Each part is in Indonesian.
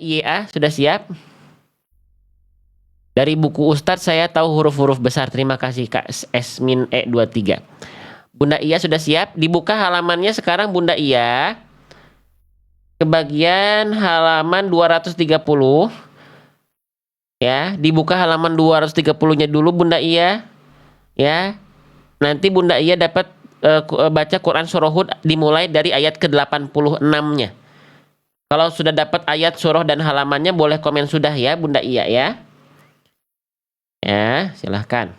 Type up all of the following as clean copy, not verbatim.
Iya, sudah siap? Dari buku Ustadz saya tahu huruf-huruf besar. Terima kasih Kak Esmin E23. Bunda Iya sudah siap? Dibuka halamannya sekarang Bunda Iya. Ke bagian halaman 230. Ya, dibuka halaman 230-nya dulu Bunda Iya. Ya. Nanti Bunda Iya dapat baca Quran surah Hud dimulai dari ayat ke-86-nya. Kalau sudah dapat ayat surah dan halamannya boleh komen sudah ya Bunda Iya ya. Ya, silahkan.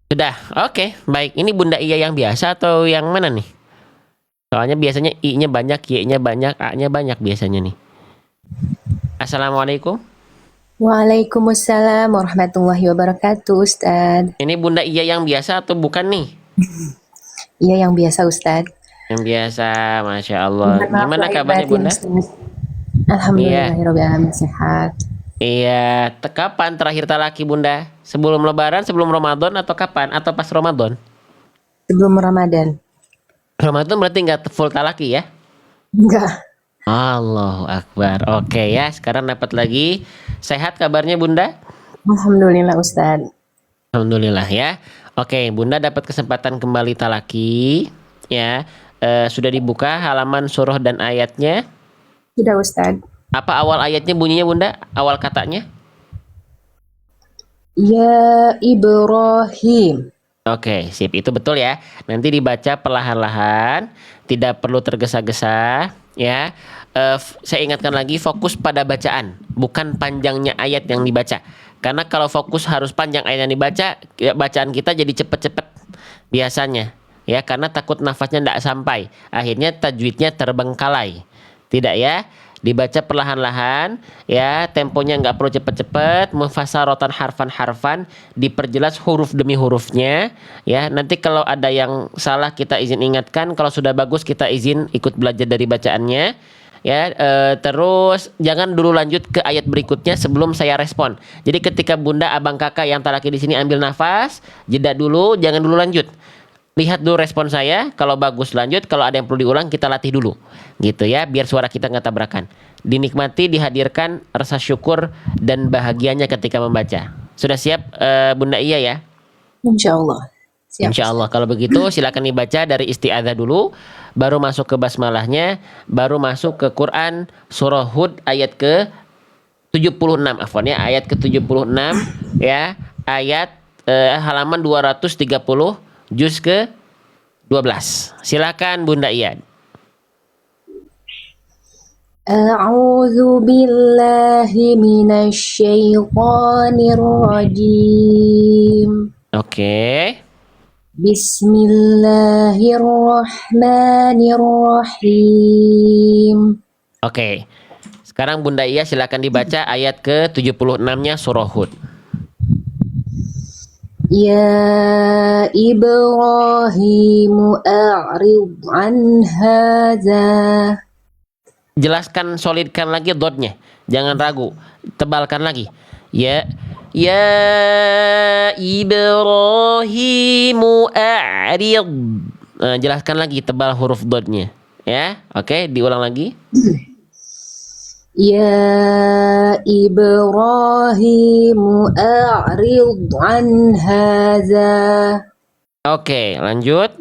Sudah, oke, baik. Ini Bunda Iya yang biasa atau yang mana nih? Soalnya biasanya I-nya banyak, Y-nya banyak, A-nya banyak biasanya nih. Assalamualaikum. Waalaikumsalam warahmatullahi wabarakatuh, Ustadz. Ini Bunda Iya yang biasa atau bukan nih? Iya, yang biasa, Ustadz. Yang biasa, Masya Allah. Mohon maaf Gimana lahir kabarnya batin, Bunda? Ustadz. Iya, Alhamdulillahirrahmanirrahim, sehat. iya. Kapan terakhir talaki Bunda? Sebelum Lebaran, sebelum Ramadan atau kapan? Atau pas Ramadan? Sebelum Ramadan. Ramadan berarti nggak full talaki ya? Enggak. Allahu Akbar. Oke ya, sekarang dapat lagi. Sehat kabarnya Bunda? Alhamdulillah, Ustadz. Alhamdulillah ya. Oke, Bunda dapat kesempatan kembali talaki. Ya, sudah dibuka halaman surah dan ayatnya. Sudah, Ustadz. Apa awal ayatnya bunyinya Bunda? Awal katanya? Ya Ibrahim. Oke, sip. Itu betul ya. Nanti dibaca perlahan-lahan, tidak perlu tergesa-gesa, ya. Saya ingatkan lagi, fokus pada bacaan, bukan panjangnya ayat yang dibaca. Karena kalau fokus harus panjang ayat yang dibaca, ya, bacaan kita jadi cepet-cepet biasanya, ya. Karena takut nafasnya tidak sampai, akhirnya tajwidnya terbengkalai. Tidak ya. Dibaca perlahan-lahan, ya, temponya nggak perlu cepet-cepet, mufassaratan harfan-harfan, diperjelas huruf demi hurufnya, ya. Nanti kalau ada yang salah kita izin ingatkan, kalau sudah bagus kita izin ikut belajar dari bacaannya, ya. Terus jangan dulu lanjut ke ayat berikutnya sebelum saya respon. Jadi ketika Bunda, Abang, Kakak yang talaki di sini ambil nafas, jeda dulu, jangan dulu lanjut. Lihat dulu respon saya, kalau bagus lanjut, kalau ada yang perlu diulang kita latih dulu. Gitu ya, biar suara kita nggak tabrakan. Dinikmati, dihadirkan rasa syukur dan bahagianya ketika membaca. Sudah siap Bunda Iya ya? Insya Allah. Siap, Insya Allah. Kalau begitu silakan dibaca dari isti'adzah dulu, baru masuk ke basmalahnya, baru masuk ke Quran surah Hud ayat ke 76, afwan ya, ayat ke 76 ya, ayat halaman 230 juz ke 12. Silakan Bunda Iya. A'udzu billahi minasyaitonir rajim. Oke. Bismillahirrahmanirrahim. Oke. Sekarang Bunda Iya silakan dibaca ayat ke 76-nya surah Hud. Ya Ibrahim a'rid an hadza. Jelaskan, solidkan lagi dotnya. Jangan ragu. Tebalkan lagi. Ya Ibrahim a'rid. Jelaskan lagi, tebal huruf dotnya. Ya, oke, diulang lagi. Ya Ibrahim a'rid an hadza. Oke, lanjut.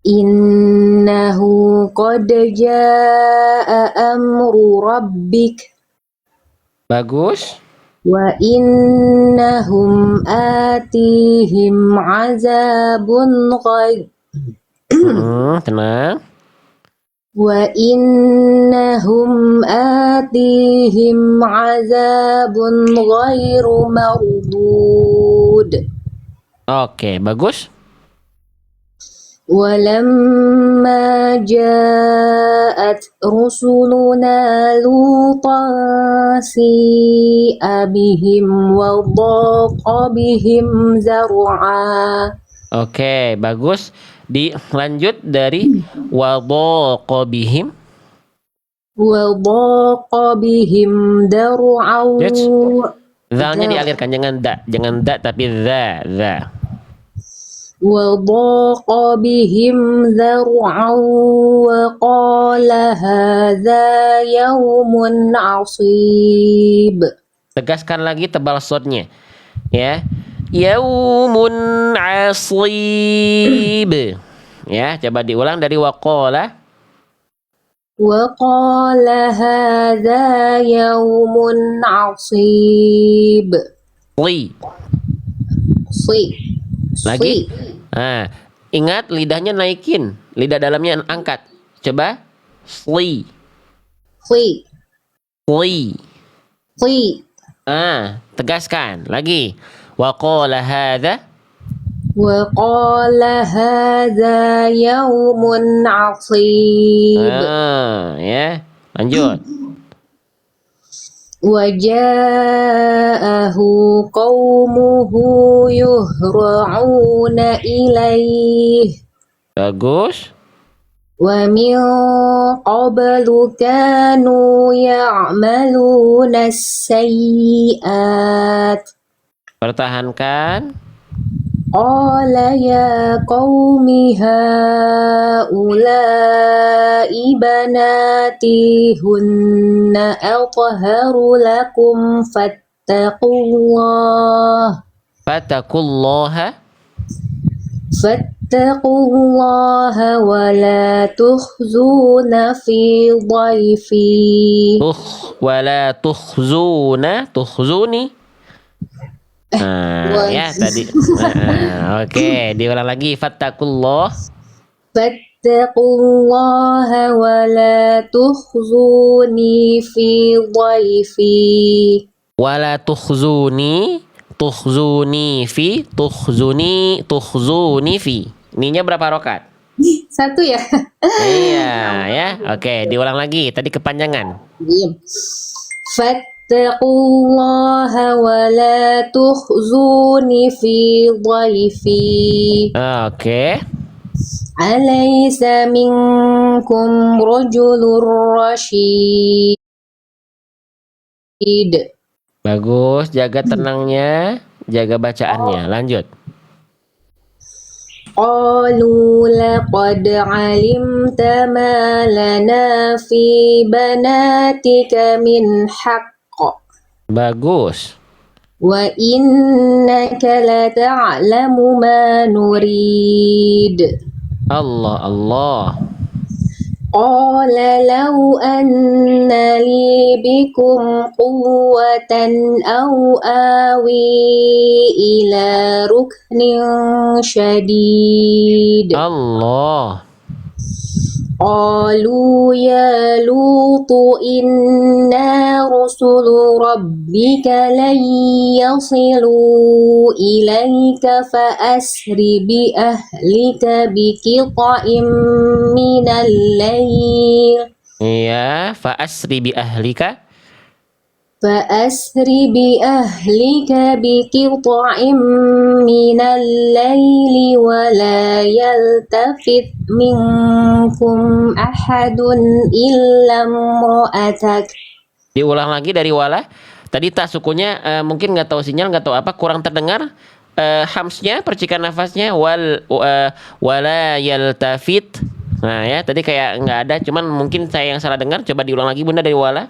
Innahu qad jaa'a amru rabbik. Bagus. Wa innahum atihim azabun ghaib. Tenang. Wa innahum atihim azabun ghairu mardud. Oke, bagus. Walamma ja'at rusuluna lutan si'a bihim wa dhaqa bihim zar'a. Oke, bagus. Dilanjut dari wadhaqa bihim. Wa dhaqa bihim dar'au. Zalnya dialirkan, jangan da tapi za. وضاق بهم ذرعا وقال هذا يوم عصيب. Tegaskan lagi tebal sodnya. Ya. Yaumun asib. Ya, coba diulang dari waqala. وقال هذا يوم عصيب. Li. صي Lagi. صي Nah, ingat lidahnya naikin. Lidah dalamnya angkat. Coba. Sli. صي Li. صي Tegaskan. Lagi. Waqala hadza. وقال هذا يوم عصيب. Ya. Lanjut. وجاءه قومه يهرعون إليه Bagus. ومن قبل كانوا يعملون السيئات Pertahankan. قال يا قوم هؤلاء بناتي هن أطهر لكم فاتقوا الله ولا تخزون في ضيفي. Wala tukhzuni. Ya tadi. Oke, diulang lagi. Fattakullah. فاتقوا الله ولا تخزوني في ضيفي. Wala tukhzuni fi. Ininya berapa rokat? Satu ya? Iya, ya. Oke, diulang lagi. Tadi kepanjangan. Diam. فاتقوا الله ولا تخزوني في ضيفي. Oke. أليس منكم رجل رشيد. Bagus, jaga tenangnya, jaga bacaannya. Lanjut. قالوا لقد علمت ما لنا في بناتك من حق Bagus. وإنك لتعلم ما نريد. Allah. قال لو أن لي بكم قوة أو آوي إلى ركن شديد. Allah. قالوا يا لوط إنا رسل ربك لن يصلوا إليك فأسر بأهلك بقطع من الليل Iya, fa'asri bi ahlika. فأسر بأهلك بقطع من الليل ولا يلتفت منكم أحد إلا امرأتك. Diulang lagi dari wala. Tadi tak sukunya mungkin nggak tahu sinyal, nggak tahu apa, kurang terdengar. Hamsnya, percikan nafasnya wala yaltafit. Nah ya, tadi kayak nggak ada, cuman mungkin saya yang salah dengar. Coba diulang lagi Bunda dari wala.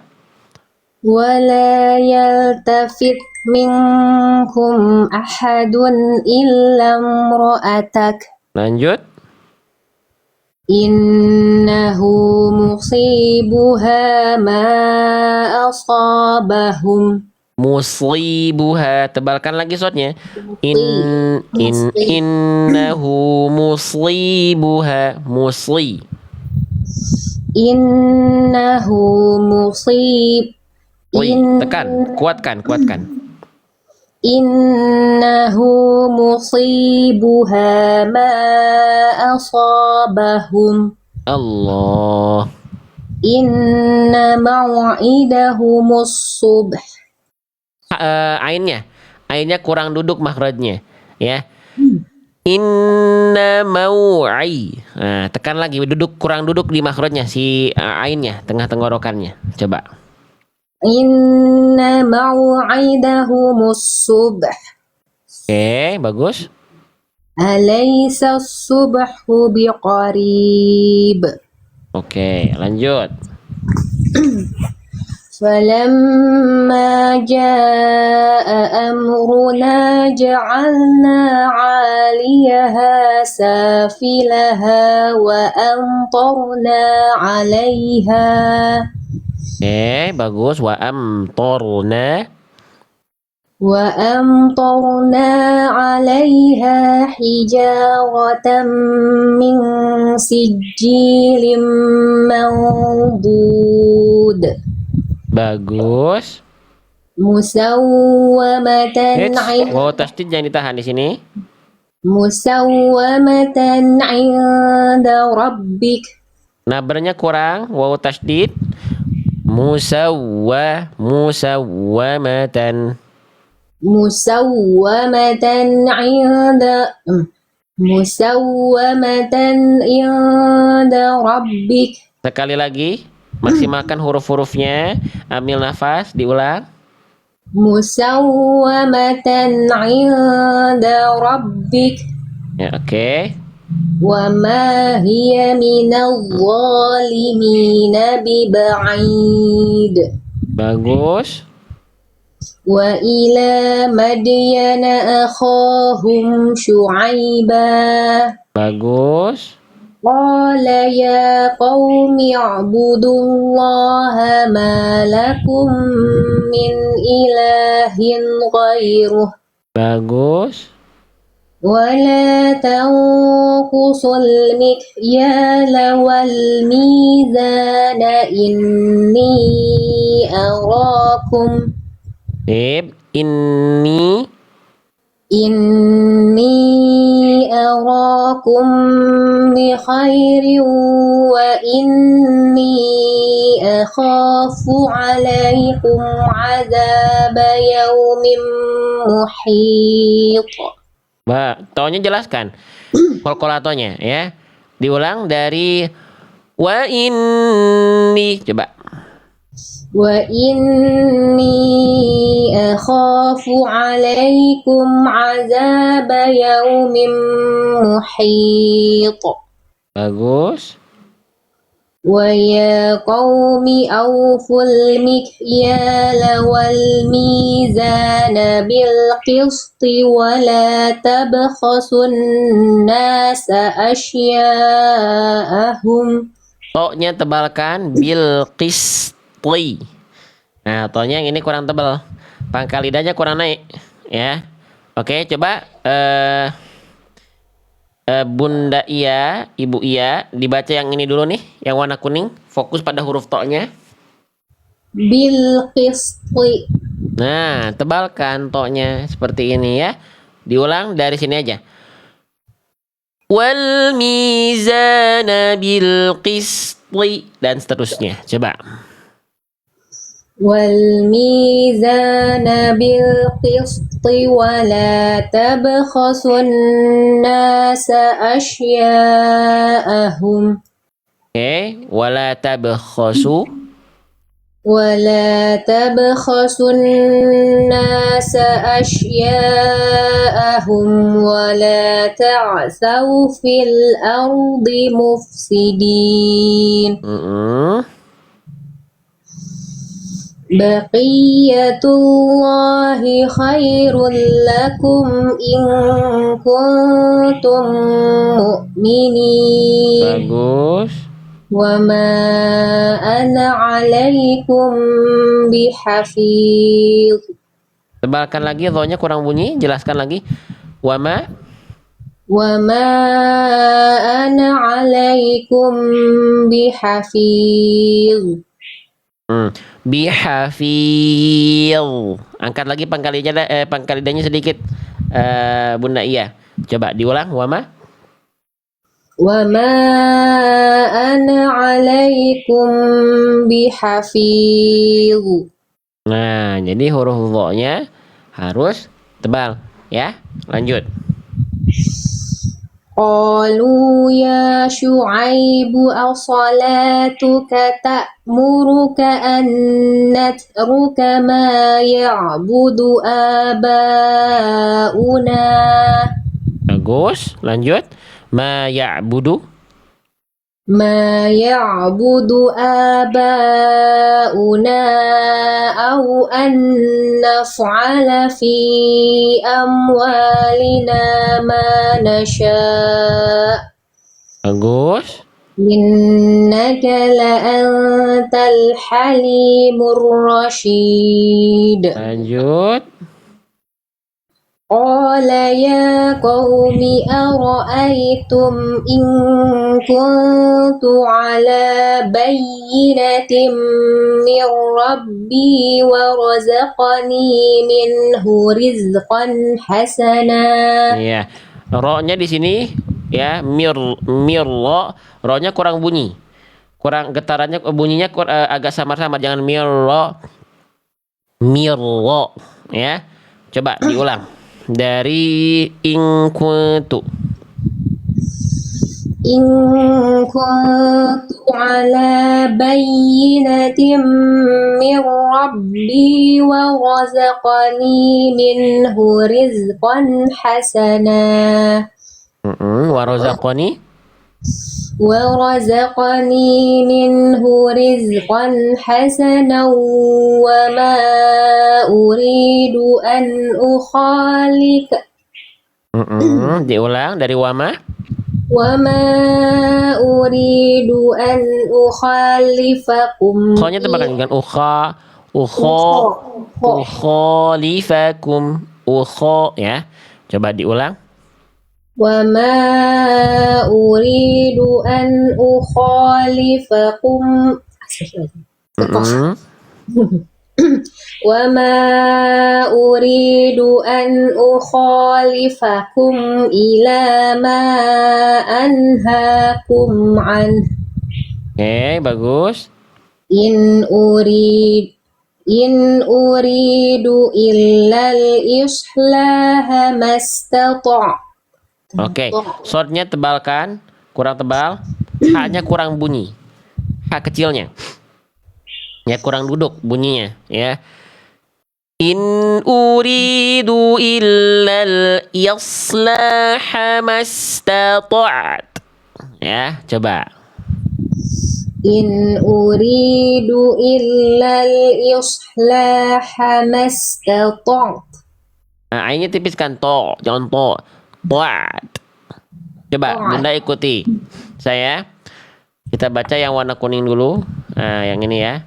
ولا يلتفت منكم أحد إلا امرأتك Lanjut. إنه مصيبها ما أصابهم. Musibuha, tebalkan lagi shotnya. Innahu musibuha. إنه مصيب Tekan, kuatkan. إنه مصيبها ما أصابهم. Allah. إن موعدهم الصبح. Ainnya kurang duduk makhrajnya, ya. Inna mau'i. Nah, tekan lagi, kurang duduk di makhrajnya si ainnya, tengah tenggorokannya. Coba. Inna mau'idahum as-subh. Oke, bagus. Alaysa as-subhu biqarib. Oke, lanjut. فلما جاء أمرنا جعلنا عاليها سافلها Oke, bagus. وأمطرنا عليها حجارة من سجيل منضود Bagus. مسومة Wow, tasdid jangan ditahan di sini. مسومة عند ربك. Nabernya kurang. Wow, tasdid. Musawwamatan. مسومة عند مسومة عند ربك. Sekali lagi, maksimalkan huruf-hurufnya. Ambil nafas, diulang. مسومة عند ربك Ya, oke. وما هي من الظالمين ببعيد. Bagus. وإلى مدين أخاهم شعيبا Bagus. قال يا قوم اعبدوا الله ما لكم من إله غيره Bagus. ولا تنقصوا المكيال والميزان Sip. إني أراكم بخير وإني أخاف عليكم عذاب يوم محيط. Tonya jelaskan. Kolkolatonya ya. Diulang dari wa inni. Coba. وإني أخاف عليكم عذاب يوم محيط. Bagus. ويا قوم أوفوا المكيال والميزان بالقسط ولا تبخسوا الناس أشياءهم. Tonya tebalkan bil qisti. Nah, tonya yang ini kurang tebal. Pangkal lidahnya kurang naik, ya. Oke, coba Bunda Iya, Ibu Iya, dibaca yang ini dulu nih, yang warna kuning. Fokus pada huruf tonya. Bil qisti. Nah, tebalkan tonya seperti ini ya. Diulang dari sini aja. Wal mizana bil qisti dan seterusnya. Coba. والميزان بالقسط ولا تبخسوا الناس أشياءهم. Oke, wala tabkhasu. ولا تبخسوا الناس أشياءهم ولا تعثوا في الأرض مفسدين. بقية الله خير لكم إن كنتم مؤمنين. Bagus. وما أنا عليكم بحفيظ. Tebalkan lagi, dhonya kurang bunyi. Jelaskan lagi. Wama. وما أنا عليكم بحفيظ. Bihafil. Angkat lagi pangkal lidahnya sedikit, Bunda Iya. Coba diulang. Wama. وما أنا عليكم بحفيظ. Nah, jadi huruf dho-nya harus tebal, ya. Lanjut. قالوا يا شعيب أصلاتك تأمرك أن نترك ما يعبد آباؤنا bagus. Lanjut. Ma ya'budu. ما يعبد آباؤنا أو أن نفعل في أموالنا ما نشاء Bagus. إنك لأنت الحليم الرشيد Lanjut. قال يا قوم أرأيتم إن كنت على بينة من ربي ورزقني منه رزقا حسنا. Iya. Ro-nya di sini ya mirlo. Ro-nya kurang bunyi. Kurang getarannya bunyinya agak samar-samar, jangan mirlo ya. Coba diulang. Dari ingkuntu. إن كنت على بينة من ربي ورزقني منه رزقا حسنا Warozakoni. ورزقني منه رزقا حسنا وما أريد أن أخالف Diulang dari wama. وما أريد أن أخالفكم Kho-nya tebakan dengan ukha. Ukho. Ukhalifakum. Ukho ya. Coba diulang. وما أريد أن أخالفكم Mm-mm. وما أريد أن أخالفكم إلى ما أنهاكم عنه Oke, bagus. إن أريد إلا الإصلاح ما استطعت. Oke, shortnya tebalkan, kurang tebal. H-nya kurang bunyi. H kecilnya. Ya kurang duduk bunyinya ya. In uridu illal islaha mastata'at. Ya, coba. إن أريد إلا الإصلاح ما استطعت. Nah, ainnya tipiskan to, jangan to. Ta'at. Coba Ta'at. Bunda ikuti saya. Kita baca yang warna kuning dulu. Nah, yang ini ya.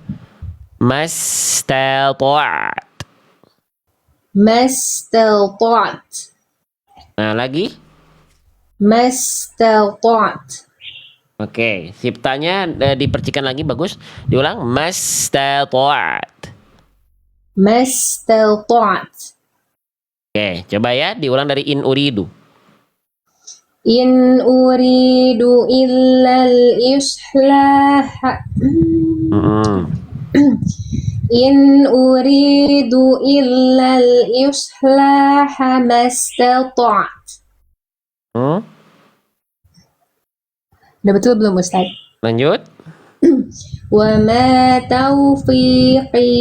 Mastata'at. ما استطعت. Nah, lagi. ما استطعت. Oke, siptanya dipercikan lagi, bagus. Diulang. Mastata'at. ما استطعت. Oke, coba ya diulang dari in uridu. إن أريد إلا الإصلاح إن أريد إلا الإصلاح ما استطعت. Udah betul belum Ustaz? Lanjut. وما توفيقي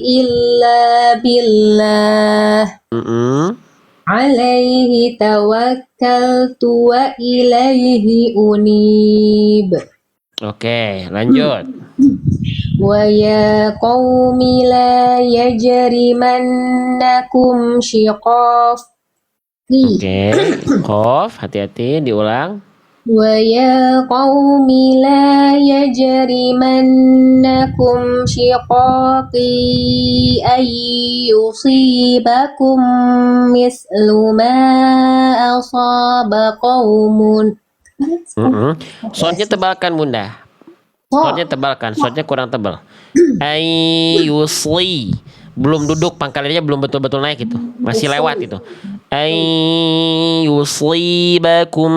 إلا بالله عليه توكلت وإليه أنيب. Oke, lanjut. ويا قوم لا يجرمنكم شقاقي. Oke, Qaf, hati-hati diulang. ويا قوم لا يجرمنكم شقاقي أن يصيبكم مثل ما أصاب قوم. Soundnya tebalkan Bunda. Soundnya tebalkan, soundnya kurang tebal. Ayyusli. Belum duduk, pangkalannya belum betul-betul naik itu. Masih lewat itu. Ayyuslibakum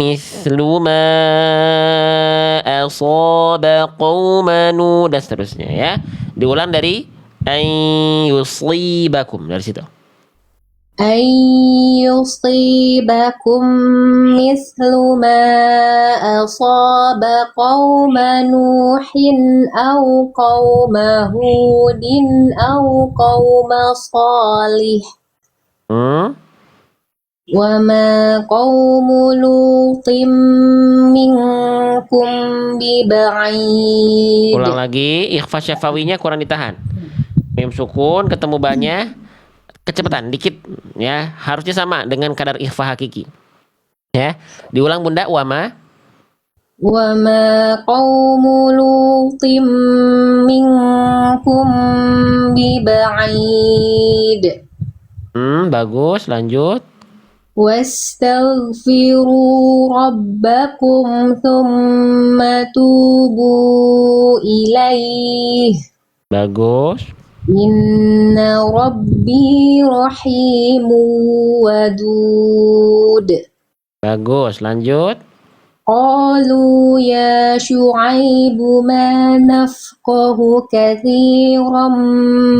mislu ma asaba qauma Nuh dan seterusnya ya. Diulang dari ayyuslibakum dari situ. أن يصيبكم مثل ما أصاب قوم نوح أو قوم هود أو قوم صالح وما قوم لوط منكم ببعيد. Ulang lagi, ikhfa syafawinya kurang ditahan. Mim sukun ketemu banyak, kecepatan dikit ya, harusnya sama dengan kadar ikhfa hakiki. Ya, diulang Bunda, wama. وما قوم لوط منكم ببعيد. Bagus, lanjut. واستغفروا ربكم ثم توبوا إليه. Bagus. إن ربي رحيم ودود. Bagus, lanjut. قالوا يا شعيب ما نفقه كثيرا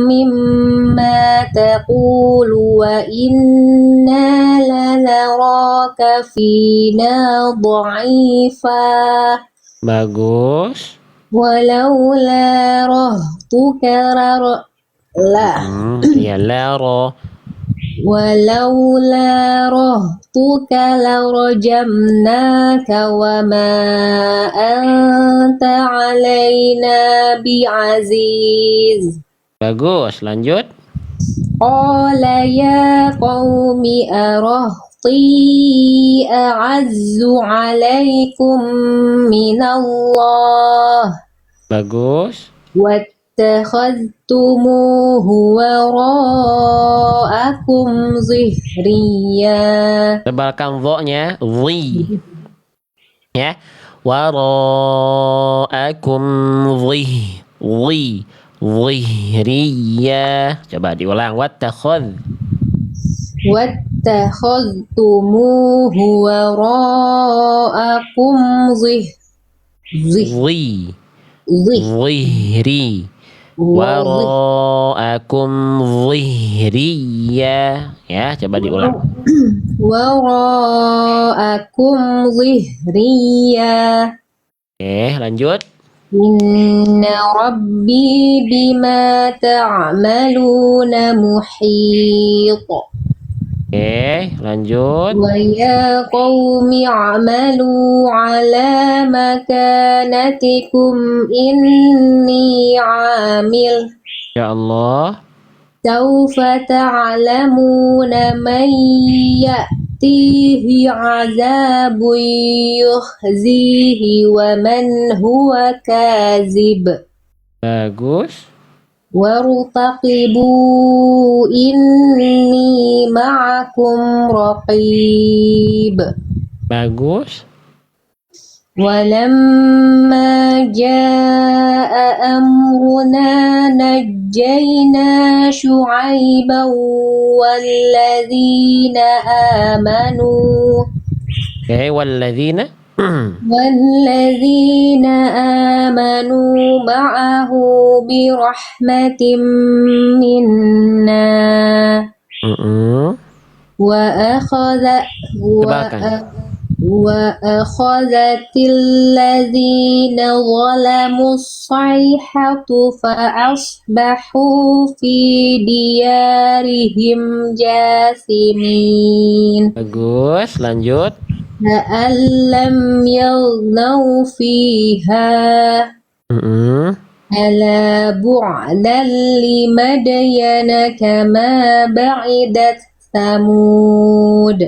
مما تقول وإنا لنراك فينا ضعيفا. Bagus. ولولا رهطك Ya laro. ولولا رهطك لرجمناك وما أنت علينا بعزيز. Bagus, lanjut. قال يا قوم أرهطي أعز عليكم من الله Bagus. واتخذتموه وراءكم ظهريا. Tebalkan vo-nya, ya. Wara'akum dhihriya. Coba diulang. واتخذتموه وراءكم dhihri. Wara'akum dhihriya. Ya, coba diulang. وراءكم ظهريا. Oke, lanjut. إن ربي بما تعملون محيط. Oke, lanjut. ويا قوم اعملوا على مكانتكم إني عامل. Ya Allah. سوف تعلمون من يأتيه عذاب يخزيه ومن هو كاذب. Bagus. وارتقبوا إني معكم رقيب. Bagus. ولما جاء أمرنا نجينا شعيبا والذين آمنوا Oke, walladzina. والذين آمنوا معه برحمة منا وأخذت الذين ظلموا الصيحة فأصبحوا في ديارهم جاثمين. Bagus, lanjut. كأن لم يغنوا فيها ألا بعدا لمدين كما بعدت ثمود.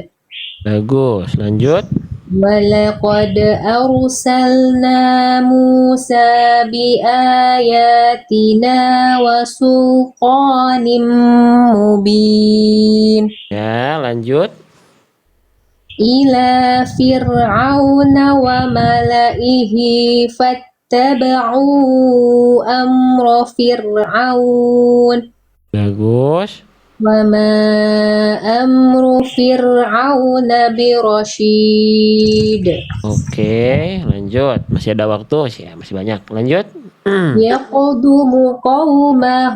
Bagus, lanjut. ولقد أرسلنا موسى بآياتنا وسلطان مبين. Ya, lanjut. إلى فرعون وملئه فاتبعوا أمر فرعون. Bagus. وما أمر فرعون برشيد. Oke, lanjut. Masih ada waktu, masih banyak. Lanjut. يقدم قومه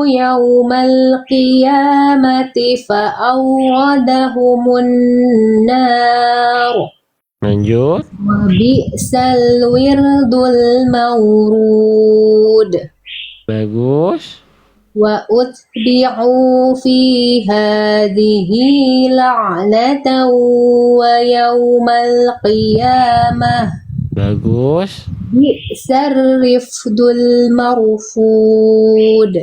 يوم القيامة فأوردهم النار. Lanjut. وبئس الورد المورود. Bagus. وأتبعوا في هذه لعنة ويوم القيامة Bagus. بئس الرفد المرفود.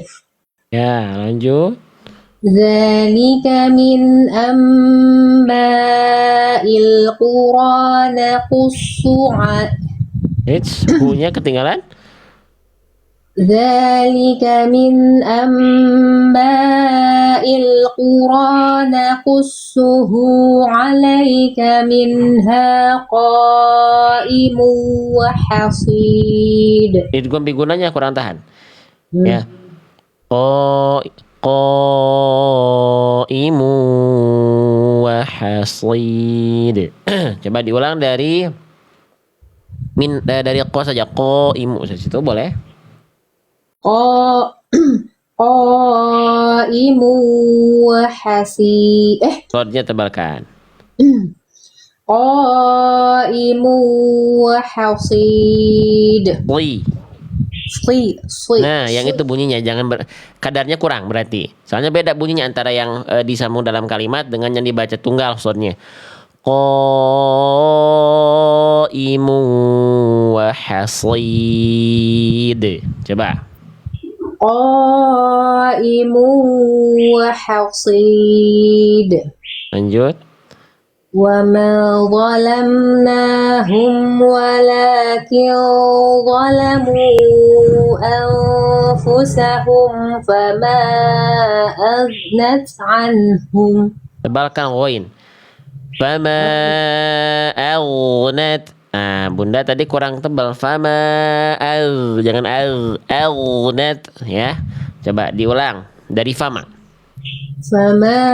Ya, lanjut. ذلك من أنباء القرى نقص Hunya ketinggalan. ذلك من أنباء القرى نقصه عليك منها قائم وحصيد. Idgham bigunanya kurang tahan. Hmm. Ya. Qaimu wa hasid. Coba diulang dari dari qa saja. Qaimu saja itu boleh. قائم وحصيد. Rodnya tebalkan. قائم وحصيد. Nah, yang itu bunyinya jangan kadarnya kurang berarti. Soalnya beda bunyinya antara yang disambung dalam kalimat dengan yang dibaca tunggal maksudnya. Qaimu wa hasid. Coba. قائم وحصيد. Lanjut. وما ظلمناهم ولكن ظلموا أنفسهم فما أغنت عنهم. Tebalkan ghain. Fama aghnat. Nah, Bunda tadi kurang tebal. Jangan aghnat ya. Coba diulang dari fama. فما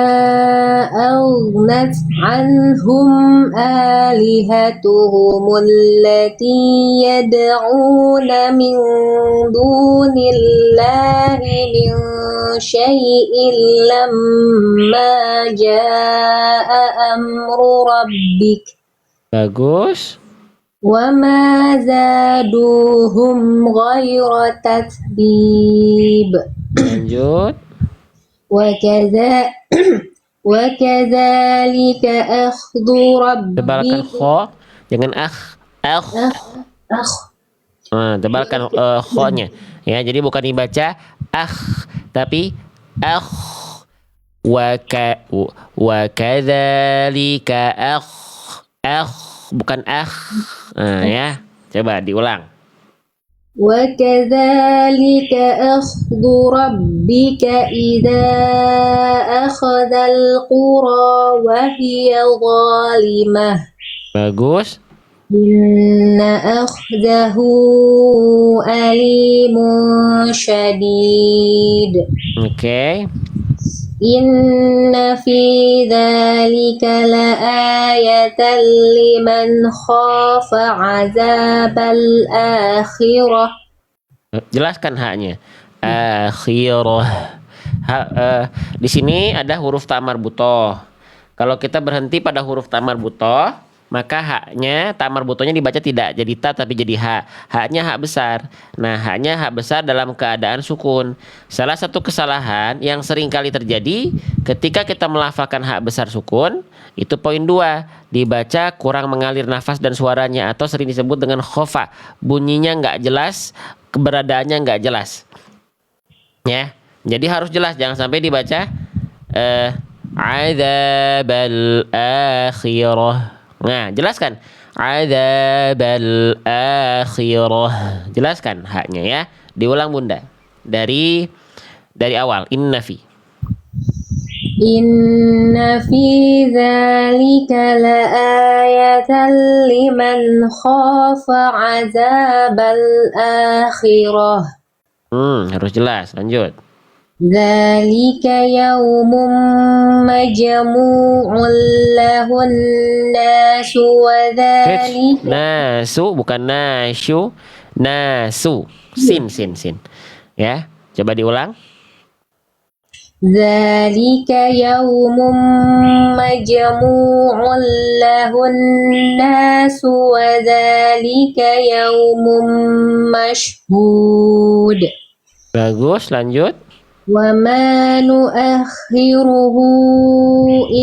أغنت عنهم آلهتهم التي يدعون من دون الله من شيء لما جاء أمر ربك. Bagus. وما زادوهم غير تتبيب. Lanjut. وكذلك أخذ Tebalkan ربك. kho, jangan أخ tebalkan kho-nya. Ya, jadi bukan dibaca tapi wa kadzalika bukan Nah, ya. Coba diulang. وكذلك أخذ ربك إذا أخذ القرى وهي ظالمة. Bagus. إن أخذه أليم شديد. Oke. إن في ذلك لآية لمن خاف عذاب الآخرة. Jelaskan haknya. Akhirah. Di sini ada huruf ta marbutoh. Kalau kita berhenti pada huruf ta marbutoh, maka haknya ta marbutohnya dibaca tidak jadi ta tapi jadi ha. Haknya hak besar. Nah, haknya hak besar dalam keadaan sukun. Salah satu kesalahan yang sering kali terjadi ketika kita melafalkan hak besar sukun, itu poin 2, dibaca kurang mengalir nafas dan suaranya atau sering disebut dengan khofa. Bunyinya nggak jelas, keberadaannya nggak jelas. Ya, jadi harus jelas, jangan sampai dibaca adzabal akhirah. Nah, jelaskan adzabal akhirah. Jelaskan haknya ya. Diulang Bunda. Dari awal. Inna fi. Inna fi dzalika laayatan liman khafa adzabal akhirah. Harus jelas. Lanjut. Dzalika yaumun majmu'un lahun nasu wa dzalika. Nasu bukan nasyu. Nasu. Sin. Ya, coba diulang. Dzalika yaumun majmu'un lahun nasu wa dzalika yaumun mashhud. Bagus, lanjut. وما نؤخره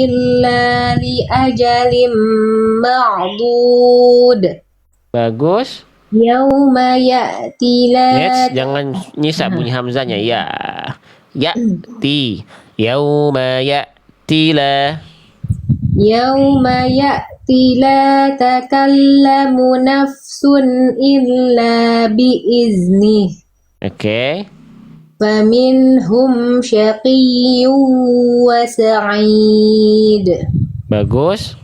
إلا لأجل معدود Bagus. يوم يأتي لا Jangan nyisa bunyi hamzanya. Ya. Ya'ti. Yauma ya'ti la. يوم يأتي لا تكلم نفس إلا بإذنه Oke. فمنهم شقي وسعيد Bagus.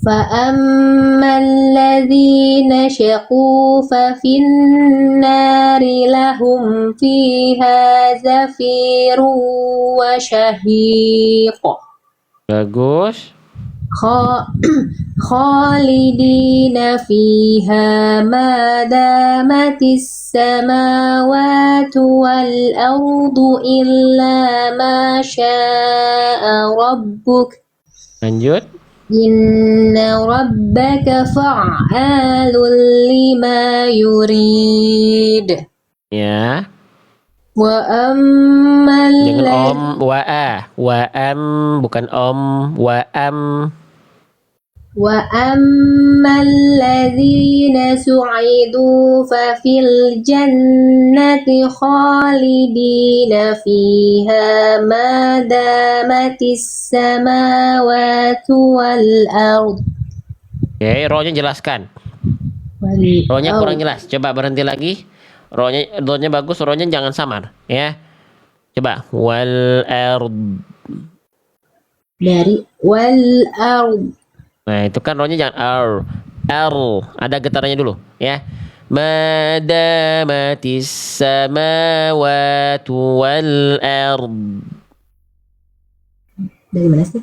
فأما الذين شقوا ففي النار لهم فيها زفير وشهيق Bagus. خالدين فيها ما دامت السماوات والأرض إلا ما شاء ربك Lanjut. إن ربك فعال لما يريد Ya. وأما Jangan Wa'am bukan Wa'am. وأما الذين سعدوا ففي الجنة خالدين فيها ما دامت السماوات والأرض Oke, rohnya jelaskan. Rohnya kurang jelas. Coba berhenti lagi. Rohnya bagus, rohnya jangan samar, ya. Coba wal ard. dari والأرض. Nah, itu kan rohnya jangan ada getarannya dulu, ya. Madamatis samawati wal ard. Dari mana sih?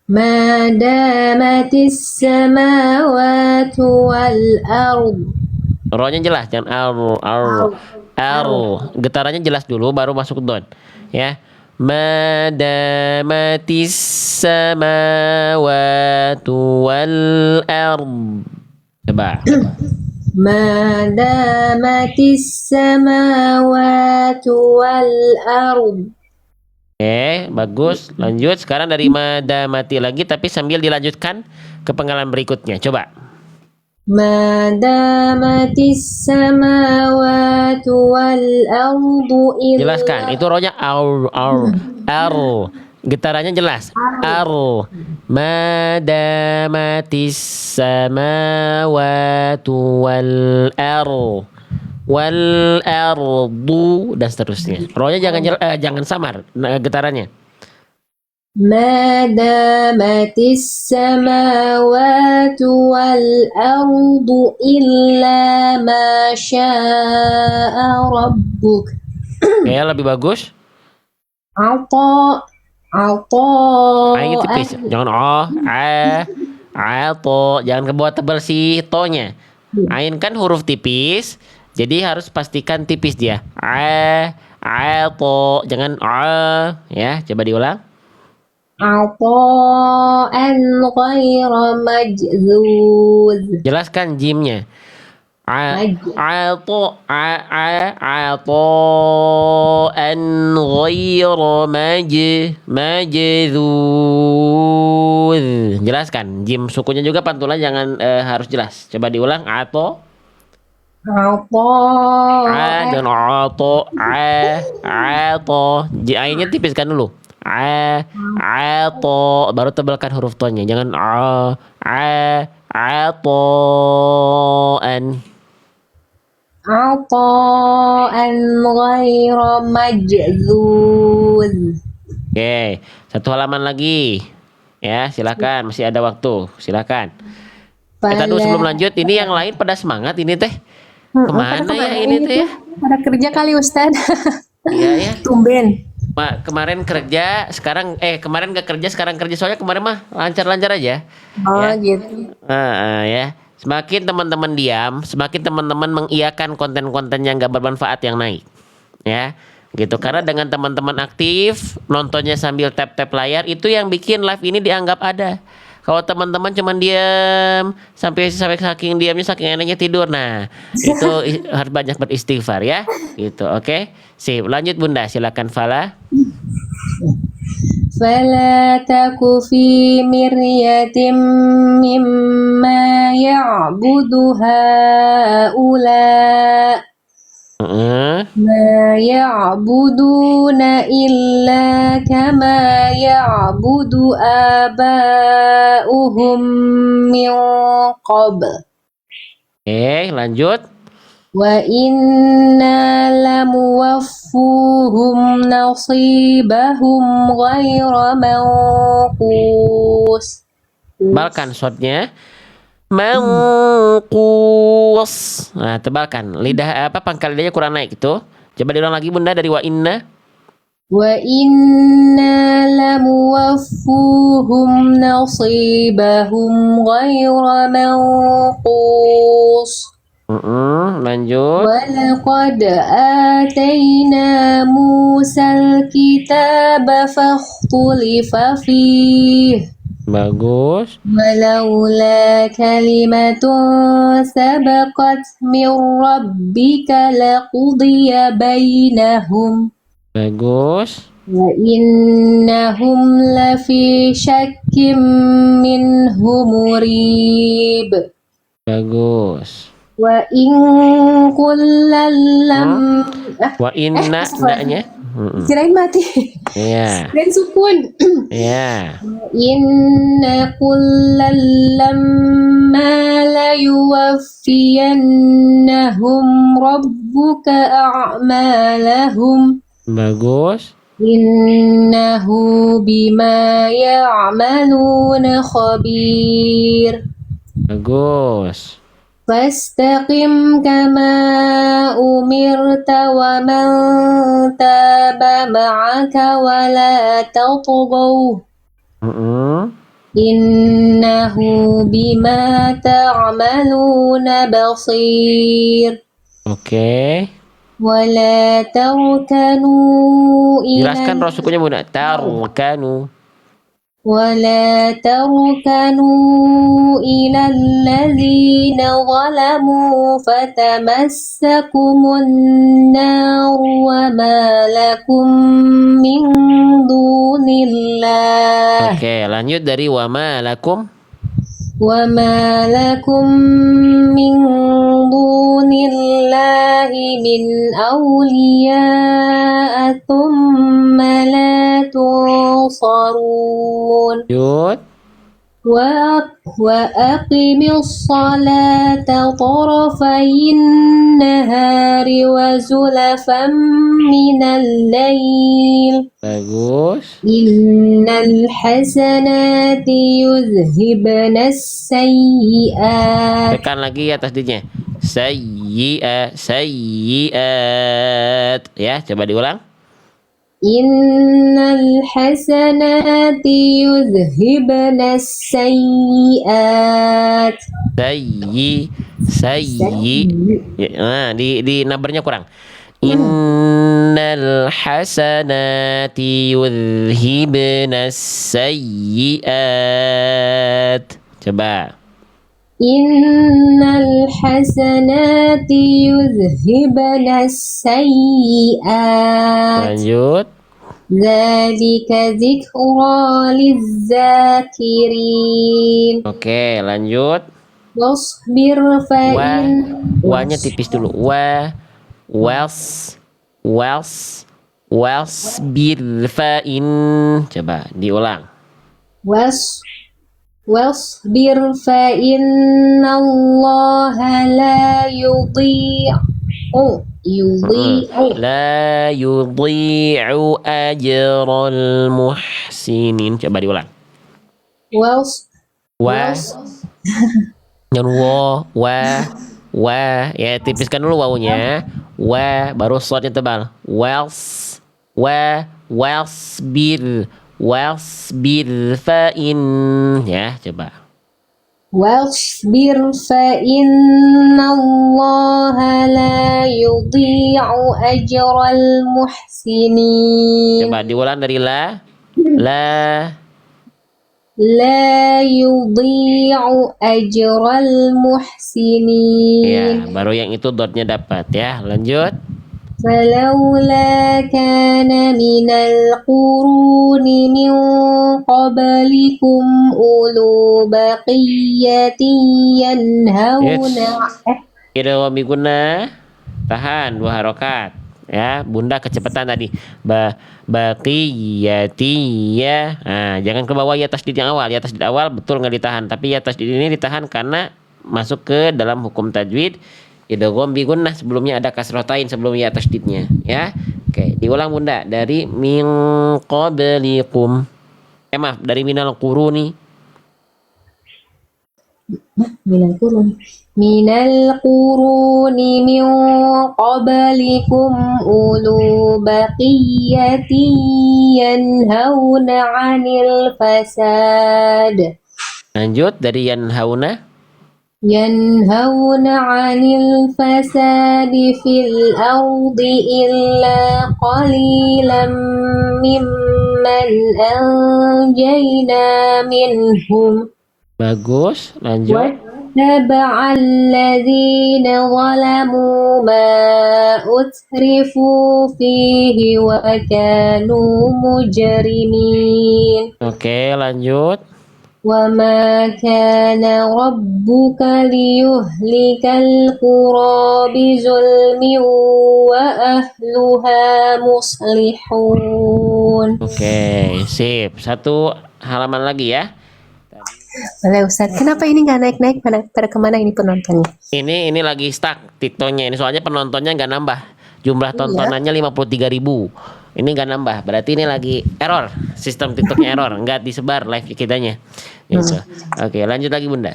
ما دامت السماوات والأرض Rohnya jelas, jangan getarannya jelas dulu baru masuk don, ya. Madamatis samawati wal ard. Coba. ما دامت السماوات والأرض Oke, bagus. Lanjut. Sekarang dari madamati lagi, tapi sambil dilanjutkan ke pengalaman berikutnya. Coba. ما دامت السماوات والأرض Jelaskan. إلا Itu rohnya getarannya jelas. Madamatis samawati wal ardu dan seterusnya. Rohnya jangan samar getarannya. ما دامت السماوات والأرض إلا ما شاء ربك Oke, lebih bagus. عطاء Ainnya tipis. Jangan jangan kebawa tebal si tonya. Ain kan huruf tipis, jadi harus pastikan tipis dia. Jangan ya. Coba diulang. عطاء غير مجذوذ Jelaskan jimnya. عطاء غير مجذوذ. Jelaskan jim sukunya juga pantulan jangan harus jelas. Coba diulang. عطاء Jangan ainnya tipiskan dulu. Baru tebalkan huruf tonnya. Jangan عطاء غير مجذوذ Oke, satu halaman lagi. Ya, silakan, masih ada waktu. Silakan. Kita dulu sebelum lanjut, ini yang lain pada semangat ini teh. Kemana ya ini teh ya? Pada kerja kali Ustad. Iya ya. Tumben. Kemarin kerja, kemarin gak kerja, sekarang kerja, soalnya kemarin mah lancar-lancar aja. Oh Ya. gitu. Ya. Semakin teman-teman diam, semakin teman-teman mengiyakan konten-konten yang gak bermanfaat yang naik. Ya. Gitu. Karena dengan teman-teman aktif, nontonnya sambil tap-tap layar, itu yang bikin live ini dianggap ada. Kalau teman-teman cuman diam sampai sampai saking diamnya saking enaknya tidur. Nah, itu harus banyak beristighfar ya. Gitu, oke? Sip, lanjut Bunda, silakan Fala. فلا تك في مرية مما يعبد هؤلاء Heeh. ما يعبدون إلا كما يعبد آباؤهم من قبل Oke, lanjut. وإنا لموفوهم نصيبهم غير منقوص Tebalkan shotnya. Mangkus. Nah, tebalkan. Lidah apa pangkal lidahnya kurang naik itu. Coba diulang lagi Bunda dari wa inna. وإنا لموفوهم نصيبهم غير منقوص Lanjut. ولقد آتينا موسى الكتاب فاختلف فيه Bagus. ولولا كلمة سبقت من ربك لقضي بينهم Bagus. وإنهم لفي شك منه مريب Bagus. وإن كلا لم Wa inna ndaknya. kirain mati Iya. dan sukun Iya. إن كلا لما ليوفينهم ربك أعمالهم Bagus. إنه بما يعملون خبير Bagus. فاستقم كما أمرت ومن تاب معك ولا تطغوا إنه بما تعملون بصير Oke. ولا تركنوا Jelaskan إلى rosukunya Bunda. Tarkanu. ولا تركنوا إلى الذين ظلموا فتمسكم النار وما لكم من دون الله Oke, lanjut dari wa ma lakum. وما لكم من دون الله من أولياء ثم لا تنصرون Lanjut. وأقم الصلاة طرفي النهار وزلفا من الليل Bagus. إن الحسنات يذهبن السيئات Tekan lagi atas dirinya. Sayyi'at. Ya, coba diulang. إن الحسنات يذهبن السيئات Sayyi. Ya, nah, di numbernya kurang. Innal hasanati yudhibna sayyi'at. Coba. إن الحسنات يذهبن السيئات Lanjut. ذلك ذكرى للذاكرين Oke, lanjut. واصبر Wa. فإن Wa-nya tipis dulu. Wasbir fa'in. Coba diulang. واصبر فإن الله لا يضيع La yudhi'u ajral muhsinin. Coba diulang. واص Wa. Jangan wa. Ya, tipiskan dulu wawunya. Wa, baru shotnya tebal. Wasbir fa'in. Ya, coba. واصبر فإن الله لا يضيع أجر المحسنين Coba diulang dari la. لا يضيع أجر Ya, المحسنين baru yang itu dotnya dapat ya. Lanjut. فلولا كان من القرون من قبلكم أولو بقية ينهون Idgham guna. Tahan 2 harokat. Ya, Bunda kecepatan tadi. Baqiyatiyah. Nah, jangan ke bawah ya tasdid yang awal. Ya tasdid awal betul nggak ditahan, tapi ya tasdid ini ditahan karena masuk ke dalam hukum tajwid. Idgham bi gunnah, sebelumnya ada kasrotain sebelum ya tasdidnya, ya. Oke, diulang Bunda dari min qablikum. Maaf, dari minal quruni. من القرون من القرون من قبلكم أولو بقية ينهون عن الفساد Lanjut dari yanhauna. ينهون عن الفساد في الأرض إلا قليلا ممن أنجينا منهم Bagus, lanjut. واتبع الذين ظلموا ما أترفوا فيه وكانوا مجرمين Oke, lanjut. وما كان ربك ليهلك القرى بظلم وأهلها مصلحون. Oke, sip. Satu halaman lagi ya. Boleh Ustaz, kenapa ini nggak naik-naik? Pada kemana ini penontonnya? Ini lagi stuck TikToknya ini, soalnya penontonnya nggak nambah. Jumlah tontonannya 53.000. Ini nggak nambah. Berarti ini lagi error. Sistem TikToknya error, nggak disebar live kitanya. Gitu. Oke, lanjut lagi Bunda.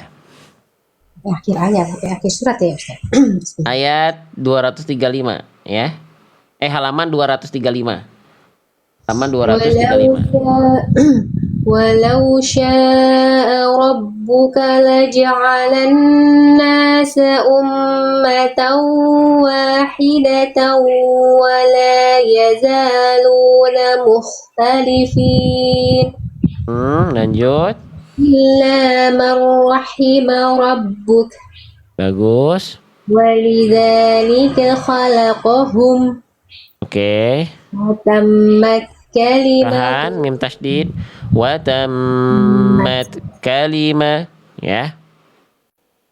Akhir ayat, akhir surat ya Ustaz. Ayat 235 ya. Halaman 235. Halaman 235. ولو شاء ربك لجعل الناس أمة واحدة ولا يزالون مختلفين Lanjut. إلا من رحم ربك Bagus. ولذلك خلقهم Oke. وتمت كلمة Tahan mim tasdid. Wa tammat kalimah ya.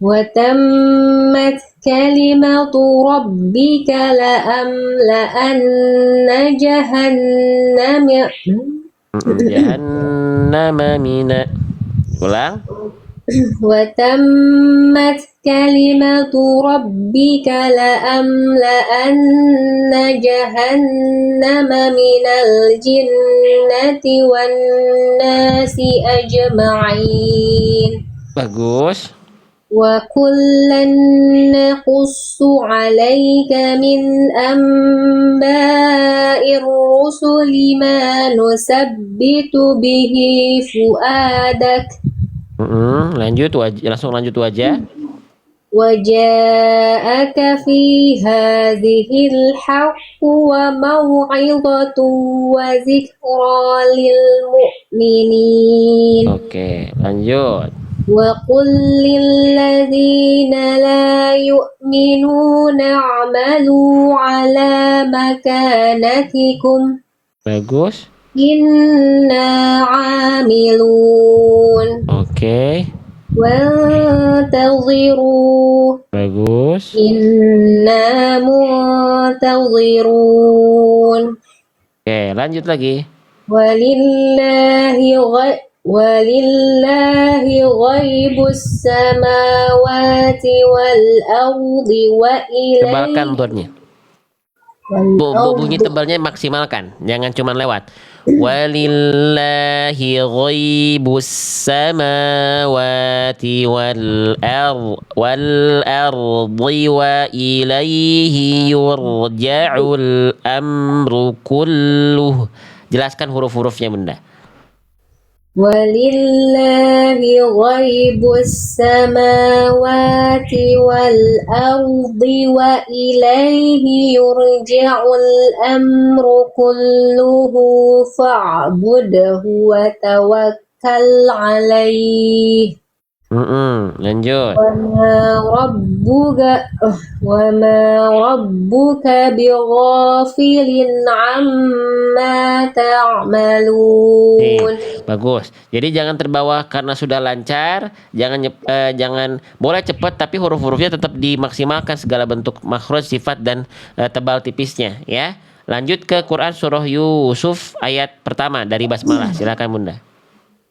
وتمت كلمة ربك لأملأن جهنم Jahannama mina. Ulang. وتمت كلمة ربك لأملأن جهنم من الجنة والناس أجمعين Bagus. وكلا نقص عليك من أنباء الرسل ما نثبت به فؤادك Lanjut langsung lanjut wajah. وجاءك في هذه الحق وموعظة وذكرى للمؤمنين. Oke, lanjut. وقل للذين لا يؤمنون اعملوا على مكانتكم Bagus. إنا عاملون Oke. وانتظروا Bagus. إنا منتظرون. Oke, lanjut lagi. ولله غيب السماوات والأرض Tebalkan وإليه dotnya. Bunyi tebalnya maksimalkan, jangan cuma lewat. Walillahi ghaibus samawati wal ardi wa ilaihi yurja'ul amru kulluh. Jelaskan huruf-hurufnya Bunda. ولله غيب السماوات والأرض وإليه يرجع الأمر كله فاعبده وتوكل عليه Lanjut. وما ربك بغافل عما تعملون. Bagus. Jadi jangan terbawa karena sudah lancar, jangan boleh cepat tapi huruf-hurufnya tetap dimaksimalkan segala bentuk makhraj, sifat dan tebal tipisnya ya. Lanjut ke Quran surah Yusuf ayat pertama dari basmalah. Silakan Bunda.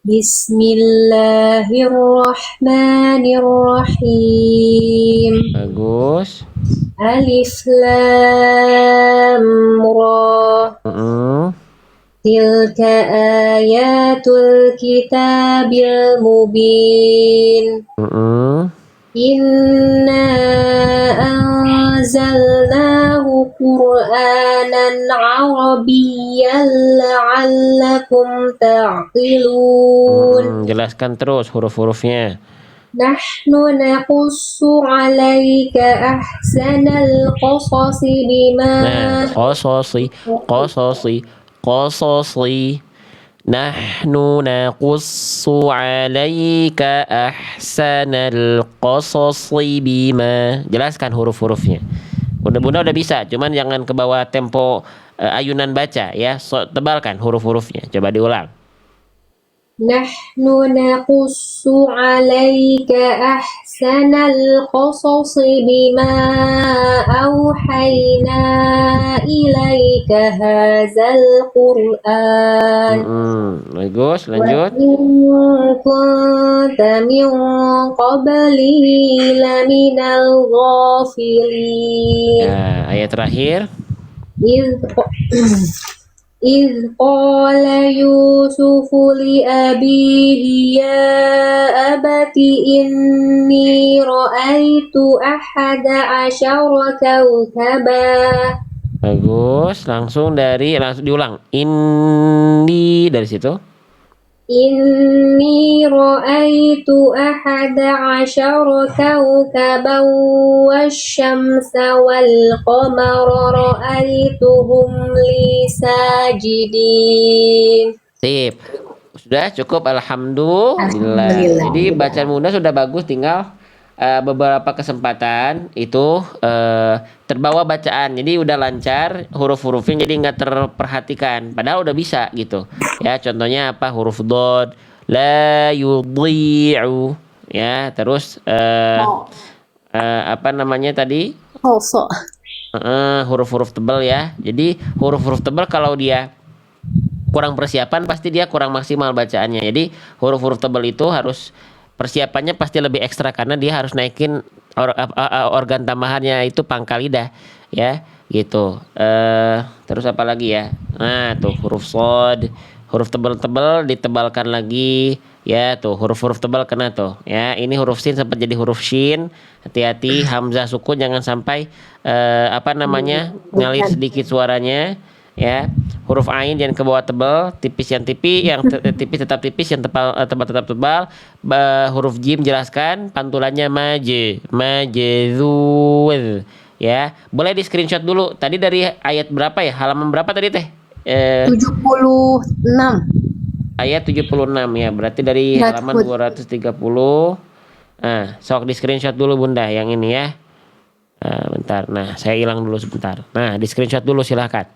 Bismillahirrahmanirrahim. Bagus. Alif Lam Ra. Tilka ayatul kitabil mubin. Inna anzalnahu Qur'anan Arabiyyan la'allakum ta'qilun. Jelaskan terus huruf-hurufnya. Nahnu naqussu 'alaika ahsanal qasasi bima qasasi nahnu naqussu 'alaika ahsanal qasasi bima. Jelaskan huruf-hurufnya. Bunda-bunda udah bisa, cuman jangan ke bawah tempo ayunan baca ya. Tebalkan huruf-hurufnya. Coba diulang. Nahnu naqussu 'alaika ahsanal qasasi bima auhayna ilaika hadzal Qur'an. Bagus, lanjut. Wa in kunta min qablihi laminal ghafilin. Nah, ayat terakhir. إذ قال يوسف لأبيه يا أبت إني رأيت أحد عشر كوكبا. Bagus, langsung diulang. Ini dari situ. Inni ra'aitu ahada asyara kawkaban wasyamsa wal qamara ra'aituhum li sajidin. Sip. Sudah cukup, alhamdulillah. Jadi bacaan Bunda sudah bagus, tinggal beberapa kesempatan itu terbawa bacaan, jadi udah lancar huruf-hurufnya, jadi nggak terperhatikan padahal udah bisa gitu ya. Contohnya apa? Huruf dod, la yudhi'u ya. Terus apa namanya tadi, huruf-huruf tebal ya. Jadi huruf-huruf tebal kalau dia kurang persiapan pasti dia kurang maksimal bacaannya. Jadi huruf-huruf tebal itu harus persiapannya pasti lebih ekstra karena dia harus naikin organ tambahannya itu pangkal lidah ya gitu. Terus apa lagi ya? Nah tuh huruf shad, huruf tebal-tebal ditebalkan lagi ya. Tuh huruf-huruf tebal kena tuh ya. Ini huruf sin sempat jadi huruf shin, hati-hati hamzah sukun jangan sampai apa namanya ngalir sedikit suaranya ya. Huruf ain jangan ke bawah tebal, tipis yang tipis, yang tipis tetap tipis, yang tebal tetap tebal. Huruf jim jelaskan pantulannya majzul ya. Boleh di screenshot dulu. Tadi dari ayat berapa ya? Halaman berapa tadi teh? 76. Ayat 76 ya. Berarti dari halaman 230. Nah, sok di screenshot dulu Bunda yang ini ya. Bentar. Nah, saya hilang dulu sebentar. Nah, di screenshot dulu silahkan.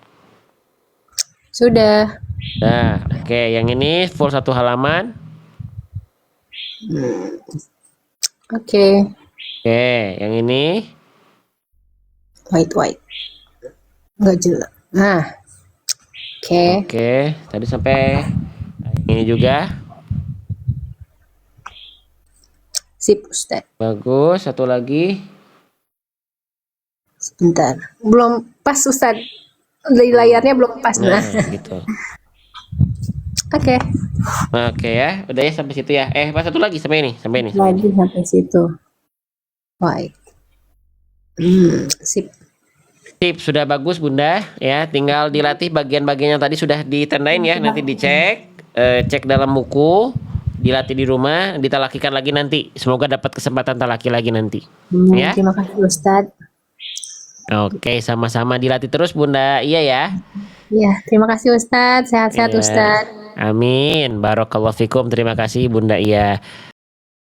Sudah. Nah, oke, yang ini full satu halaman. Oke, yang ini white. Enggak jelas. Nah. Oke, tadi sampai yang ini juga. Sip, Ustaz. Bagus, satu lagi. Sebentar. Belum pas, Ustaz. Dari layarnya belum pas. Nah, gitu. Oke. Oke ya, udah ya sampai situ ya. Pas satu lagi sampai ini. Lagi sampai situ. White. Sip. Sip, sudah bagus Bunda ya. Tinggal dilatih bagian-bagian yang tadi sudah ditandain ya. Nanti dicek, cek dalam buku, dilatih di rumah, ditalakikan lagi nanti. Semoga dapat kesempatan talaki lagi nanti. Ya. Terima kasih Ustaz. Oke, sama-sama dilatih terus Bunda. Iya ya. Iya, terima kasih Ustaz. Sehat-sehat Ustaz. Amin. Barakallahu fikum. Terima kasih Bunda Iya.